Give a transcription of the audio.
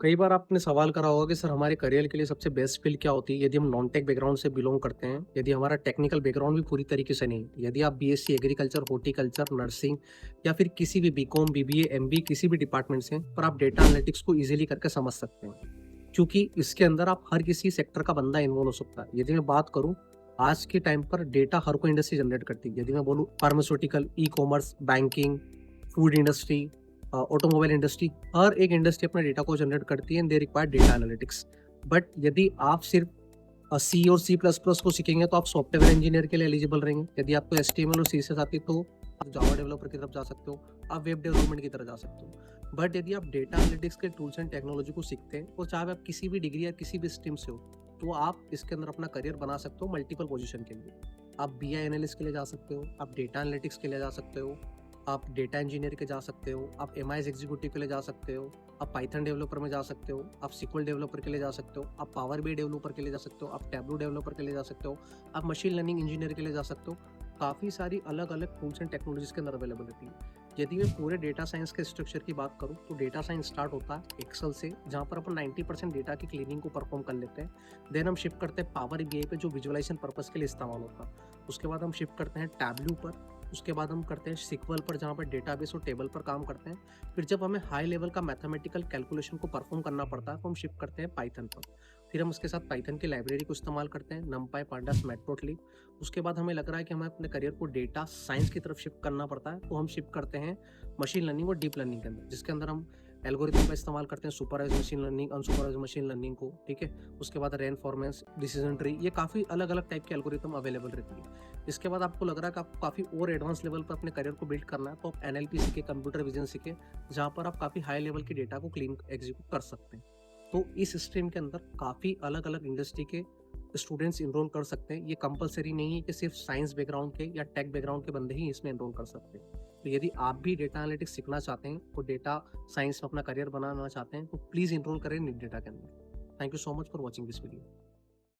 कई बार आपने सवाल करा होगा कि सर हमारे करियर के लिए सबसे बेस्ट फील्ड क्या होती है यदि हम नॉन टेक बैकग्राउंड से बिलोंग करते हैं, यदि हमारा टेक्निकल बैकग्राउंड भी पूरी तरीके से नहीं, यदि आप बीएससी एग्रीकल्चर, हॉर्टिकल्चर, नर्सिंग या फिर किसी भी बीकॉम, बीबीए, एमबीए किसी भी डिपार्टमेंट से हैं, पर आप डेटा एनालिटिक्स को ईजिली करके समझ सकते हैं। क्योंकि इसके अंदर आप हर किसी सेक्टर का बंदा इन्वॉल्व हो सकता है। यदि मैं बात करूँ, आज के टाइम पर डेटा हर कोई इंडस्ट्री जनरेट करती है। यदि मैं बोलूँ pharmaceutical, e-commerce, banking, food industry, automobile industry, हर एक इंडस्ट्री अपना डेटा को जनरेट करती है and they require data analytics. But यदि आप सिर्फ सी और सी प्लस प्लस को सीखेंगे तो आप सॉफ्टवेयर इंजीनियर के लिए एलिजिबल रहेंगे। यदि आपको एचटीएमएल और सीएसएस आती है तो आप जावा डेवलपर की तरफ जा सकते हो, आप वेब डेवलपमेंट की तरफ जा सकते हो। बट यदि आप डेटा एनालिटिक्स के टूल्स एंड टेक्नोलॉजी को सीखते हैं, और चाहे आप किसी भी डिग्री या किसी भी स्ट्रीम से हो, तो आप इसके अंदर अपना करियर बना सकते हो मल्टीपल पोजीशन के लिए। आप बीआई एनालिस्ट के लिए जा सकते हो, आप डेटा एनालिटिक्स के लिए जा सकते हो, आप डेटा इंजीनियर के जा सकते हो, आप एमआईएस एग्जीक्यूटिव के लिए जा सकते हो, आप पाइथन डेवलपर में जा सकते हो, आप सीक्वल डेवलपर के लिए जा सकते हो, आप पावर बी डेवलपर के लिए जा सकते हो, आप टैबलू डेवलपर के लिए जा सकते हो, आप मशीन लर्निंग इंजीनियर के लिए जा सकते हो। काफ़ी सारी अलग अलग टूल्स एंड टेक्नोलॉजीज के अंदर अवेलेबल रहती है। यदि मैं पूरे डेटा साइंस के स्ट्रक्चर की बात करूँ तो डेटा साइंस स्टार्ट होता है एक्सेल से, जहाँ पर अपन 90% डेटा की क्लीनिंग को परफॉर्म कर लेते हैं। देन हम शिफ्ट करते हैं पावर बीआई पे, जो विजुअलाइजेशन पर्पस के लिए इस्तेमाल होता है। उसके बाद हम शिफ्ट करते हैं टैबलू पर, उसके बाद हम करते हैं सिक्वल पर, जहाँ पर डेटाबेस और टेबल पर काम करते हैं। फिर जब हमें हाई लेवल का मैथमेटिकल कैलकुलेशन को परफॉर्म करना पड़ता है तो हम शिफ्ट करते हैं पाइथन पर। फिर हम उसके साथ पाइथन की लाइब्रेरी को इस्तेमाल करते हैं, नमपाई, पांडास, मैटप्लोट्लिब। उसके बाद हमें लग रहा है कि हमें अपने करियर को डेटा साइंस की तरफ शिफ्ट करना पड़ता है, तो हम शिफ्ट करते हैं मशीन लर्निंग और डीप लर्निंग के अंदर, जिसके अंदर हम एल्गोरिथम का इस्तेमाल करते हैं, supervised machine learning, unsupervised machine learning को, ठीक है। उसके बाद रेनफॉर्मेंस, डिसीजन ट्री, ये काफ़ी अलग अलग टाइप के एल्गोरिथम अवेलेबल रहती है। इसके बाद आपको लग रहा है कि आपको काफ़ी और एडवांस लेवल पर अपने करियर को बिल्ड करना है, तो आप एनएलपी सीखे, कंप्यूटर विजन सीखे, जहाँ पर आप काफ़ी हाई लेवल के डेटा को क्लीन एग्जीक्यूट कर सकते हैं। तो इस स्ट्रीम के अंदर काफ़ी अलग अलग इंडस्ट्री के स्टूडेंट्स इनरोल कर सकते हैं। ये कंपलसरी नहीं है कि सिर्फ साइंस बैकग्राउंड के या टेक बैकग्राउंड के बंदे ही इसमें एनरोल कर सकते हैं। तो यदि आप भी डेटा एनालिटिक्स सीखना चाहते हैं और डेटा साइंस में अपना करियर बनाना चाहते हैं, तो प्लीज़ इनरोल करें निक डेटा के अंदर। Thank you so much for watching this video.